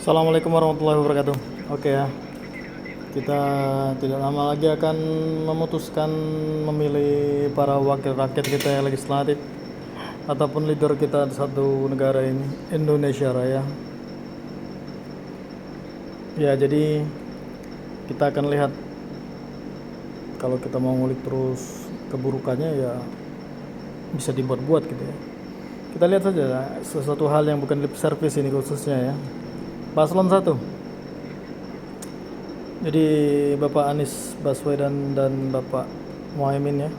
Assalamualaikum warahmatullahi wabarakatuh. Oke ya, kita tidak lama lagi akan memutuskan memilih para wakil rakyat kita yang legislatif ataupun leader kita di satu negara ini, Indonesia Raya. Ya, jadi kita akan lihat kalau kita mau ngulik terus keburukannya ya bisa dibuat-buat gitu ya. Kita lihat saja sesuatu hal yang bukan lip service ini khususnya ya. Paslon 1. Jadi Bapak Anies Baswedan dan Bapak Muhaimin ya.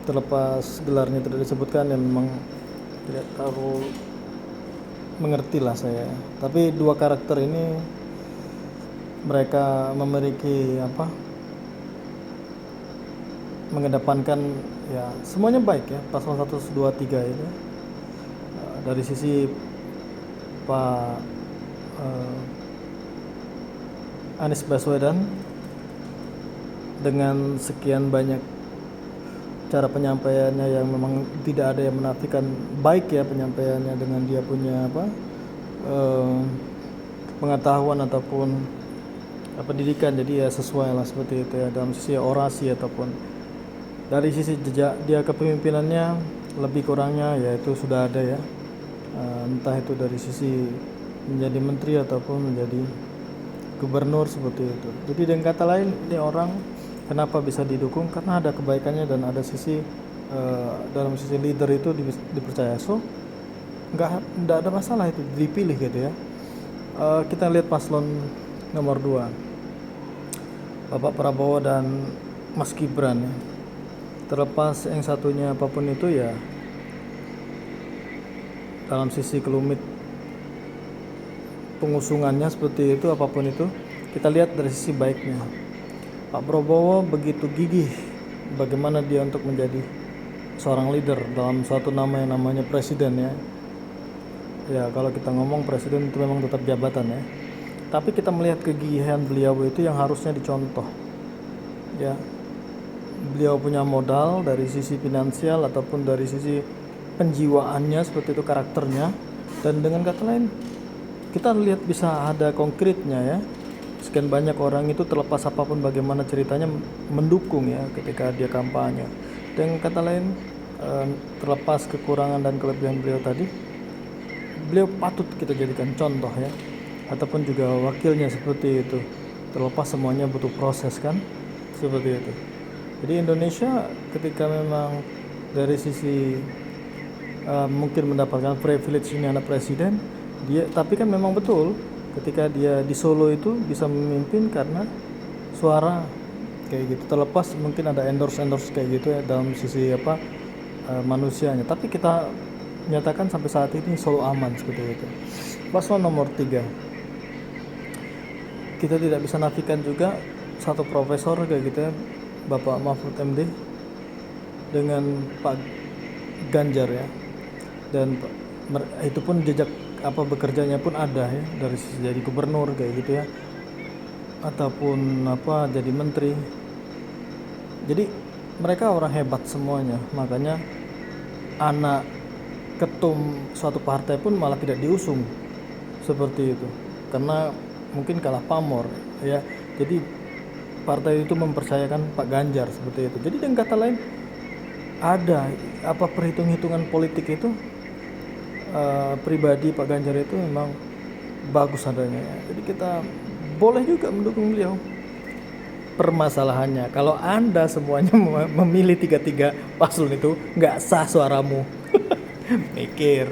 Terlepas gelarnya tidak disebutkan ya, memang tidak terlalu mengerti lah saya. Tapi dua karakter ini mereka memiliki mengedepankan ya semuanya baik ya, paslon 1, 2, 3 itu. Dari sisi Pak Anies Baswedan dengan sekian banyak cara penyampaiannya yang memang tidak ada yang menafikan baik ya penyampaiannya, dengan dia punya pengetahuan ataupun pendidikan, jadi ya sesuai lah seperti itu ya dalam sisi orasi ataupun dari sisi jejak dia kepemimpinannya lebih kurangnya ya itu sudah ada ya. Entah itu dari sisi menjadi menteri ataupun menjadi gubernur seperti itu. Jadi dengan kata lain ini orang kenapa bisa didukung karena ada kebaikannya dan ada sisi dalam sisi leader itu dipercaya. So nggak ada masalah itu dipilih gitu ya. Kita lihat paslon nomor 2 Bapak Prabowo dan Mas Gibran ya. Terlepas yang satunya apapun itu ya, dalam sisi kelumit pengusungannya seperti itu apapun itu, kita lihat dari sisi baiknya. Pak Prabowo begitu gigih bagaimana dia untuk menjadi seorang leader dalam suatu nama yang namanya presiden ya. Ya kalau kita ngomong presiden itu memang tetap jabatan ya. Tapi kita melihat kegigihan beliau itu yang harusnya dicontoh. Ya. Beliau punya modal dari sisi finansial ataupun dari sisi penjiwaannya seperti itu, karakternya, dan dengan kata lain kita lihat bisa ada konkretnya ya. Sekian banyak orang itu terlepas apapun bagaimana ceritanya mendukung ya ketika dia kampanye. Dengan kata lain terlepas kekurangan dan kelebihan beliau tadi, beliau patut kita jadikan contoh ya, ataupun juga wakilnya seperti itu. Terlepas semuanya butuh proses kan, seperti itu. Jadi Indonesia ketika memang dari sisi mungkin mendapatkan privilege ini anak presiden, dia tapi kan memang betul ketika dia di Solo itu bisa memimpin karena suara kayak gitu. Terlepas mungkin ada endorse kayak gitu ya dalam sisi manusianya, tapi kita nyatakan sampai saat ini Solo aman seperti itu. Paslon nomor 3 kita tidak bisa nafikan juga satu profesor kayak gitu ya, Bapak Mahfud MD dengan Pak Ganjar ya, dan itu pun jejak bekerjanya pun ada ya, dari sisi jadi gubernur kayak gitu ya, ataupun jadi menteri. Jadi mereka orang hebat semuanya, makanya anak ketum suatu partai pun malah tidak diusung seperti itu karena mungkin kalah pamor ya. Jadi partai itu mempercayakan Pak Ganjar seperti itu. Jadi dengan kata lain ada perhitungan politik itu pribadi Pak Ganjar itu memang bagus adanya ya. Jadi kita boleh juga mendukung beliau. Permasalahannya kalau Anda semuanya memilih 3 paslon itu nggak sah suaramu. Mikir.